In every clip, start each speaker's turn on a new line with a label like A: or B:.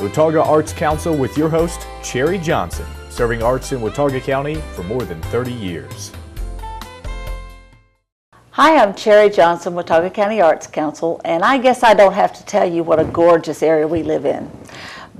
A: Watauga Arts Council with your host, Cherry Johnson, serving arts in Watauga County for more than 30 years.
B: Hi, I'm Cherry Johnson, Watauga County Arts Council, and I guess I don't have to tell you what a gorgeous area we live in.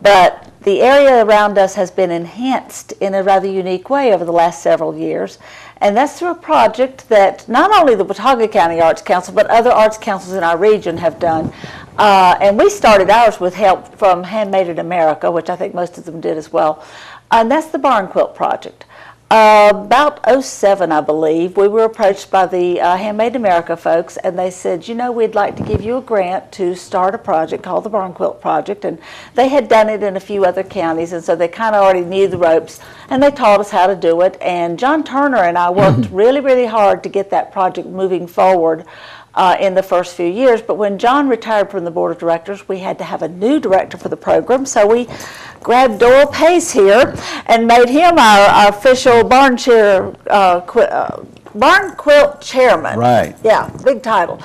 B: But the area around us has been enhanced in a rather unique way over the last several years, and that's through a project that not only the Watauga County Arts Council, but other arts councils in our region have done. And we started ours with help from Handmade in America, which I think most of them did as well, and that's the Barn Quilt Project. About '07, I believe, we were approached by the Handmade in America folks, and they said, you know, we'd like to give you a grant to start a project called the Barn Quilt Project, and they had done it in a few other counties, and so they kind of already knew the ropes, and they taught us how to do it, and John Turner and I worked really, really hard to get that project moving forward in the first few years. But when John retired from the board of directors, we had to have a new director for the program, so we grabbed Doyle Pace here and made him our official barn quilt chairman.
C: Right.
B: Yeah, big title.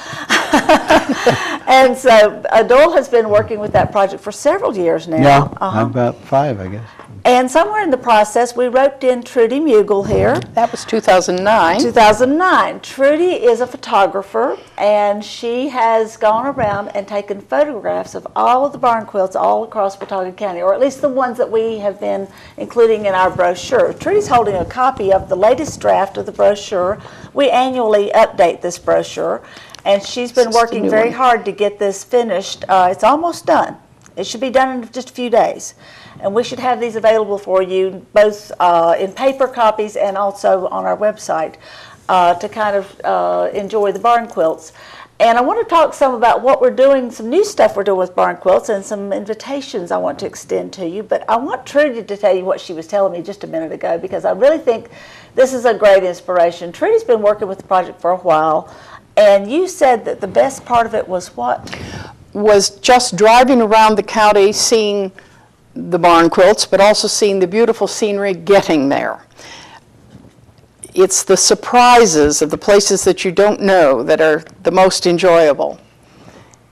B: And so Doyle has been working with that project for several years now.
C: Yeah, about 5, I guess.
B: And somewhere in the process, we roped in Trudy Muegel here.
D: That was 2009.
B: 2009. Trudy is a photographer, and she has gone around and taken photographs of all of the barn quilts all across Watauga County, or at least the ones that we have been including in our brochure. Trudy's holding a copy of the latest draft of the brochure. We annually update this brochure, and she's been working very hard to get this finished. It's almost done. It should be done in just a few days. And we should have these available for you, both in paper copies and also on our website to kind of enjoy the barn quilts. And I want to talk some about what we're doing, some new stuff we're doing with barn quilts, and some invitations I want to extend to you. But I want Trudy to tell you what she was telling me just a minute ago, because I really think this is a great inspiration. Trudy's been working with the project for a while, and you said that the best part of it was what?
D: Was just driving around the county, seeing the barn quilts, but also seeing the beautiful scenery getting there. It's the surprises of the places that you don't know that are the most enjoyable.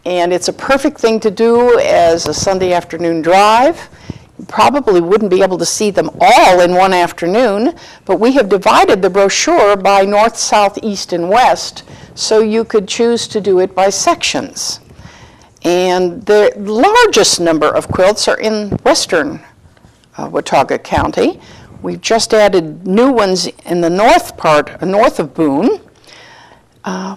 D: And it's a perfect thing to do as a Sunday afternoon drive. You probably wouldn't be able to see them all in one afternoon, but we have divided the brochure by north, south, east, and west, so you could choose to do it by sections. And the largest number of quilts are in western Watauga County. We've just added new ones in the north part, north of Boone.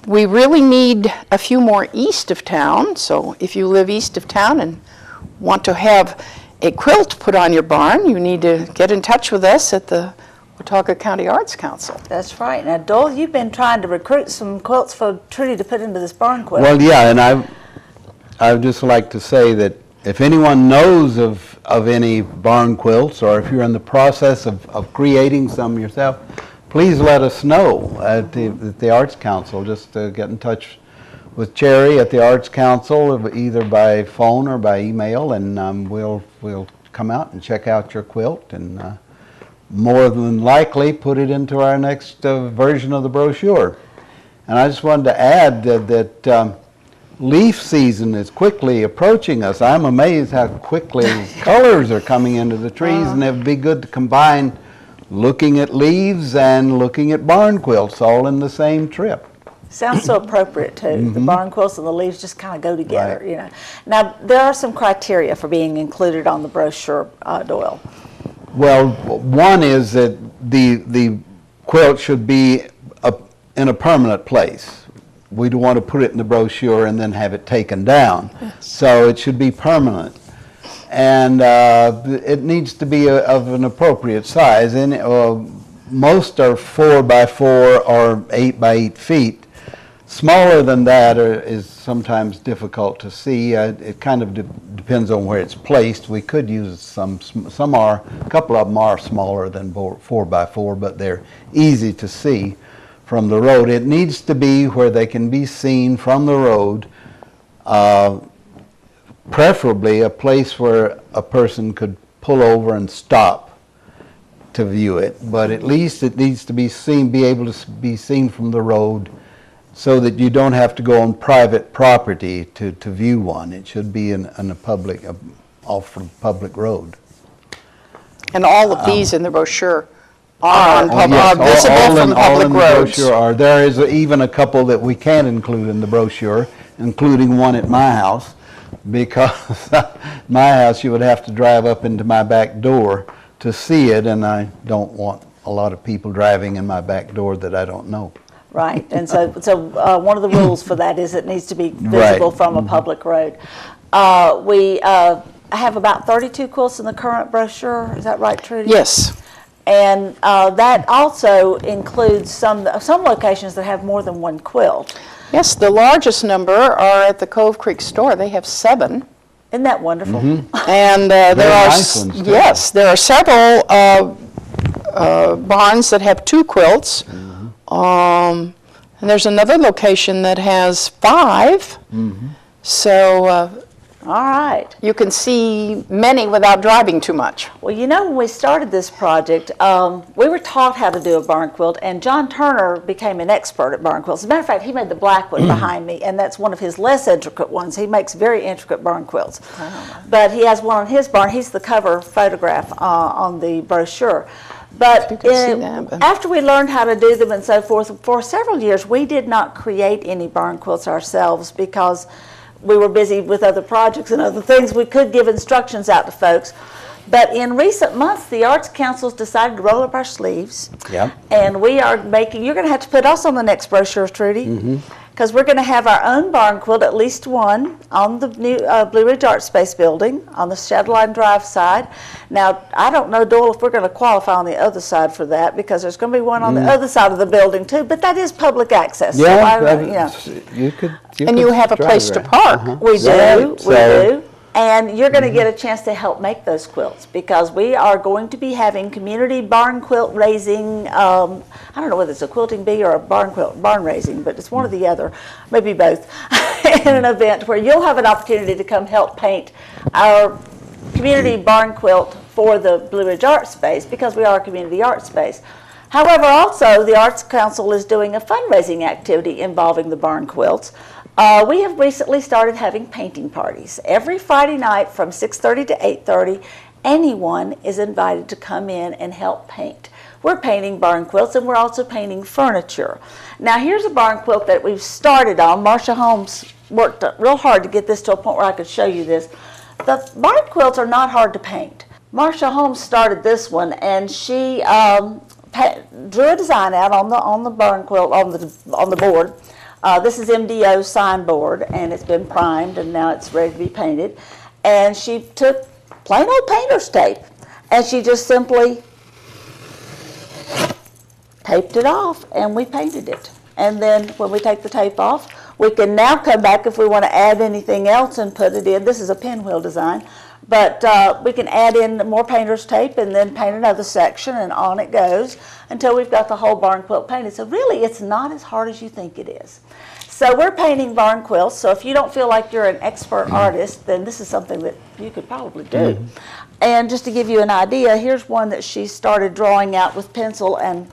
D: We really need a few more east of town, so if you live east of town and want to have a quilt put on your barn, you need to get in touch with us at the Watauga County Arts Council.
B: That's right. Now, Doyle, you've been trying to recruit some quilts for Trudy to put into this barn quilt.
C: Well, yeah, and I would just like to say that if anyone knows of any barn quilts, or if you're in the process of creating some yourself, please let us know at the Arts Council. Just get in touch with Cherry at the Arts Council, either by phone or by email, and we'll come out and check out your quilt, and more than likely put it into our next version of the brochure. And I just wanted to add that leaf season is quickly approaching us. I'm amazed how quickly colors are coming into the trees, and it'd be good to combine looking at leaves and looking at barn quilts all in the same trip.
B: Sounds so appropriate too. The barn quilts and the leaves just kind of go together, you know. Now, there are some criteria for being included on the brochure, Doyle.
C: Well, one is that the quilt should be in a permanent place. We don't want to put it in the brochure and then have it taken down. Yes. So it should be permanent. And it needs to be of an appropriate size. And most are 4 by 4 or 8 by 8 feet. Smaller than that is sometimes difficult to see. It kind of depends on where it's placed. We could use some are, a couple of them are smaller than 4 by 4, but they're easy to see from the road. It needs to be where they can be seen from the road, preferably a place where a person could pull over and stop to view it, but at least it needs to be seen, be able to be seen from the road, so that you don't have to go on private property to view one. It should be in a public off the public road.
D: And all of these in the brochure are
C: Oh, yes,
D: are visible
C: all
D: from
C: in
D: public
C: the
D: roads.
C: brochure are. There is even a couple that we can include in the brochure, including one at my house, because my house, you would have to drive up into my back door to see it, and I don't want a lot of people driving in my back door that I don't know.
B: Right, and so one of the rules for that is it needs to be visible
C: Right.
B: from a public road. We have about 32 quilts in the current brochure, is that right, Trudy?
D: Yes.
B: And that also includes some locations that have more than one quilt.
D: Yes, the largest number are at the Cove Creek store. They have 7.
B: Isn't that wonderful?
D: And there are,
C: nice ones, too.
D: yes, there are several barns that have 2 quilts. And there's another location that has 5. So
B: All right.
D: you can see many without driving too much.
B: Well, you know, when we started this project, we were taught how to do a barn quilt, and John Turner became an expert at barn quilts. As a matter of fact, he made the black one behind me, and that's one of his less intricate ones. He makes very intricate barn quilts. But he has one on his barn. He's the cover photograph on the brochure. But
D: You can see that, but-
B: after we learned how to do them and so forth, for several years, we did not create any barn quilts ourselves because we were busy with other projects and other things. We could give instructions out to folks. But in recent months, the Arts Council's decided to roll up our sleeves.
C: Yep.
B: And we are making, you're going to have to put us on the next brochure, Trudy. Because we're going to have our own barn quilt, at least one, on the new Blue Ridge Art Space building on the Shadowline Drive side. Now, I don't know, Doyle, if we're going to qualify on the other side for that, because there's going to be one on the other side of the building too, but that is public access. So I don't-
C: you could.
D: And you have a
C: drive
D: place to
C: around.
D: park.
B: we do,
C: Right,
B: we
C: so-
B: do. And you're going to get a chance to help make those quilts because we are going to be having community barn quilt raising, I don't know whether it's a quilting bee or a barn raising, but it's one or the other, maybe both, in an event where you'll have an opportunity to come help paint our community barn quilt for the Blue Ridge Art Space because we are a community art space. However, also, the Arts Council is doing a fundraising activity involving the barn quilts. We have recently started having painting parties. Every Friday night from 6:30 to 8:30, anyone is invited to come in and help paint. We're painting barn quilts and we're also painting furniture. Now here's a barn quilt that we've started on. Marcia Holmes worked real hard to get this to a point where I could show you this. The barn quilts are not hard to paint. Marcia Holmes started this one and she drew a design out on the barn quilt on the board. This is MDO signboard, and it's been primed, and now it's ready to be painted. And she took plain old painter's tape, and she just simply taped it off, and we painted it. And then when we take the tape off, we can now come back if we want to add anything else and put it in. This is a pinwheel design. But we can add in more painter's tape and then paint another section, and on it goes until we've got the whole barn quilt painted. So really, it's not as hard as you think it is. So we're painting barn quilts, so if you don't feel like you're an expert artist, then this is something that you could probably do. And just to give you an idea, here's one that she started drawing out with pencil, and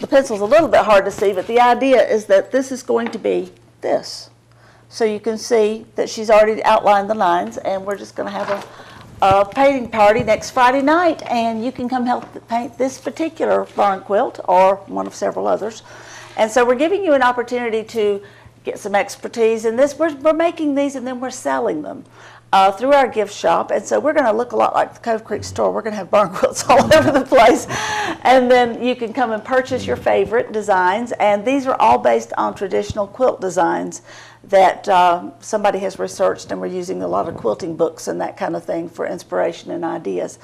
B: the pencil's a little bit hard to see, but the idea is that this is going to be this. So you can see that she's already outlined the lines, and we're just going to have a painting party next Friday night, and you can come help paint this particular barn quilt or one of several others. And so we're giving you an opportunity to get some expertise in this. We're making these and then we're selling them through our gift shop. And so we're going to look a lot like the Cove Creek store. We're going to have barn quilts all over the place. And then you can come and purchase your favorite designs. And these are all based on traditional quilt designs that somebody has researched, and we're using a lot of quilting books and that kind of thing for inspiration and ideas.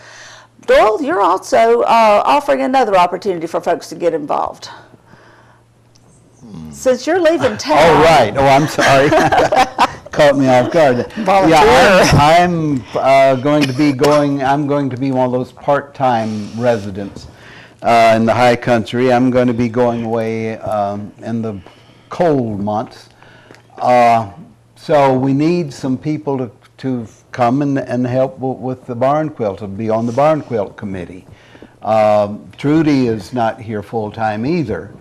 B: Doyle, you're also offering another opportunity for folks to get involved. Since you're leaving town.
C: Oh, right. Oh, I'm sorry. Caught me off guard.
D: Volunteer.
C: Yeah, I'm going to be one of those part-time residents in the high country. I'm going to be going away in the cold months. So we need some people to come and help with the barn quilt, to be on the barn quilt committee. Trudy is not here full-time either.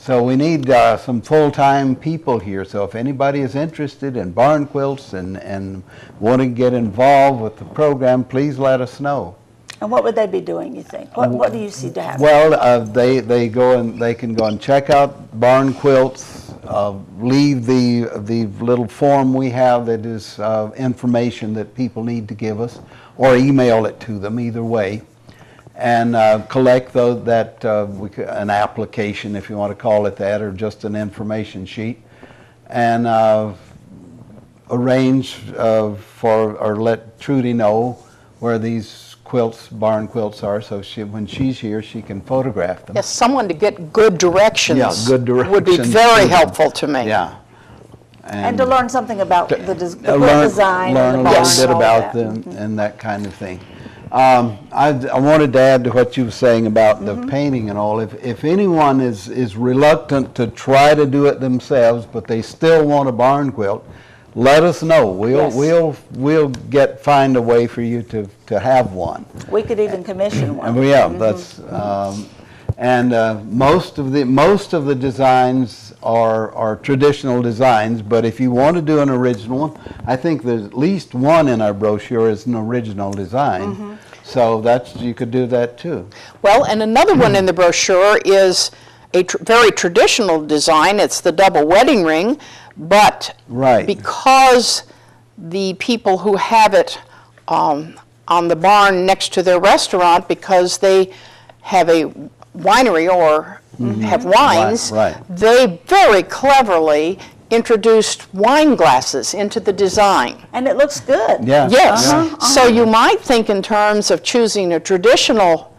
C: So we need some full-time people here. So if anybody is interested in barn quilts and want to get involved with the program, please let us know.
B: And what would they be doing, you think? What do you see to happen?
C: Well, they can go and check out barn quilts, leave the little form we have that is information that people need to give us, or email it to them, either way, and collect an application, if you want to call it that, or just an information sheet, and arrange or let Trudy know where these barn quilts are, so when she's here, she can photograph them.
D: Yes, someone to get good directions.
C: Yeah, good directions
D: would be very helpful to me.
C: Yeah.
B: And to learn something about the quilt design.
C: Learn
B: and
C: a
B: the
C: little
B: barn
C: bit
B: and all
C: about
B: that.
C: them and that kind of thing. I wanted to add to what you were saying about the painting and all. If anyone is reluctant to try to do it themselves, but they still want a barn quilt, let us know. We'll find a way for you to have one.
B: We could even commission one.
C: And that's most of the designs are traditional designs. But if you want to do an original one, I think there's at least one in our brochure is an original design. So you could do that too.
D: Well, and another one in the brochure is a very traditional design. It's the double wedding ring. But because the people who have it on the barn next to their restaurant, because they have a winery or have wines, they very cleverly introduced wine glasses into the design.
B: And it looks good.
C: Yeah.
D: Yes. So you might think in terms of choosing a traditional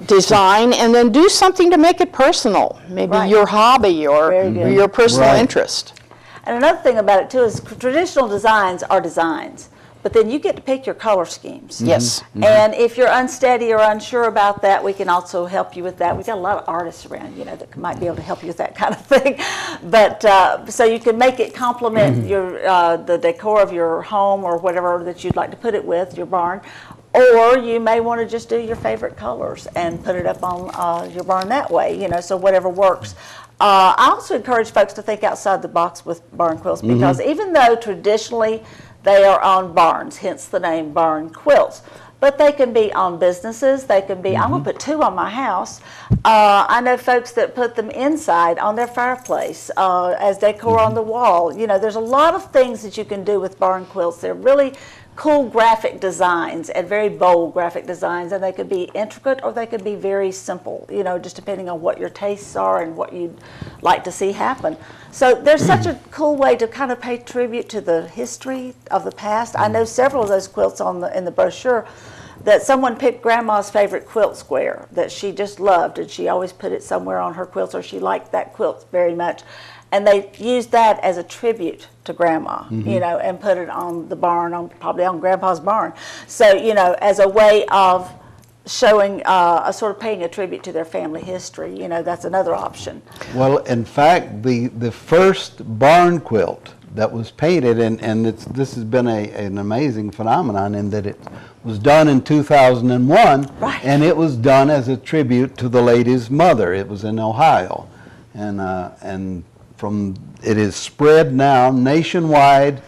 D: design and then do something to make it personal, maybe your hobby or your personal interest.
B: And another thing about it too is traditional designs are designs, but then you get to pick your color schemes.
D: Yes.
B: And if you're unsteady or unsure about that, we can also help you with that. We've got a lot of artists around, that might be able to help you with that kind of thing. But so you can make it complement your the decor of your home or whatever that you'd like to put it with, your barn. Or you may want to just do your favorite colors and put it up on your barn that way, so whatever works. I also encourage folks to think outside the box with barn quilts, because even though traditionally they are on barns, hence the name barn quilts, but they can be on businesses. They can be, I'm going to put two on my house. I know folks that put them inside on their fireplace as decor on the wall. There's a lot of things that you can do with barn quilts. They're really cool graphic designs and very bold graphic designs, and they could be intricate or they could be very simple, just depending on what your tastes are and what you'd like to see happen. So there's such a cool way to kind of pay tribute to the history of the past. I know several of those quilts in the brochure that someone picked grandma's favorite quilt square that she just loved, and she always put it somewhere on her quilts, or she liked that quilt very much. And they used that as a tribute to grandma, and put it on the barn, probably on grandpa's barn. So, as a way of showing, a sort of paying a tribute to their family history, that's another option.
C: Well, in fact, the first barn quilt that was painted, and this has been an amazing phenomenon in that it was done in 2001, and it was done as a tribute to the lady's mother. It was in Ohio, and it is spread now nationwide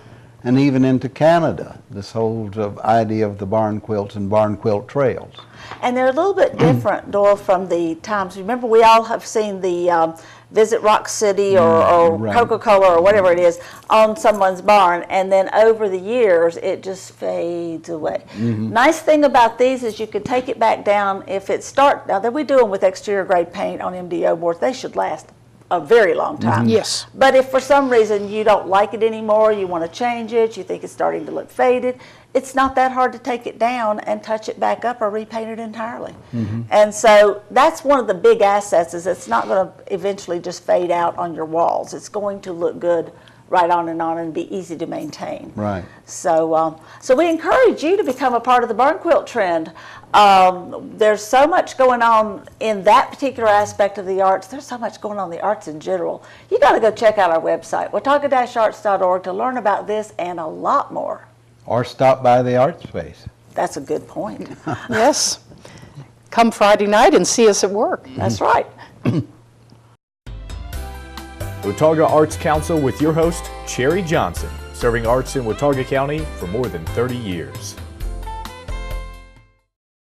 C: and even into Canada, this whole idea of the barn quilts and barn quilt trails.
B: And they're a little bit different, Doyle, from the times. Remember, we all have seen the Visit Rock City or Coca-Cola or whatever it is on someone's barn, and then over the years it just fades away. Nice thing about these is you can take it back down if it starts. Now, we do them with exterior grade paint on MDO boards. They should last a very long time.
D: Yes.
B: But if for some reason you don't like it anymore, you want to change it, you think it's starting to look faded, it's not that hard to take it down and touch it back up or repaint it entirely. And so that's one of the big assets, is it's not going to eventually just fade out on your walls. It's going to look good right on and be easy to maintain.
C: Right.
B: So, so we encourage you to become a part of the barn quilt trend. There's so much going on in that particular aspect of the arts. There's so much going on in the arts in general. You got to go check out our website, watauga-arts.org, to learn about this and a lot more.
C: Or stop by the art space.
B: That's a good point.
D: Yes. Come Friday night and see us at work.
B: That's right.
A: the Watauga Arts Council with your host, Cherry Johnson, serving arts in Watauga County for more than 30 years.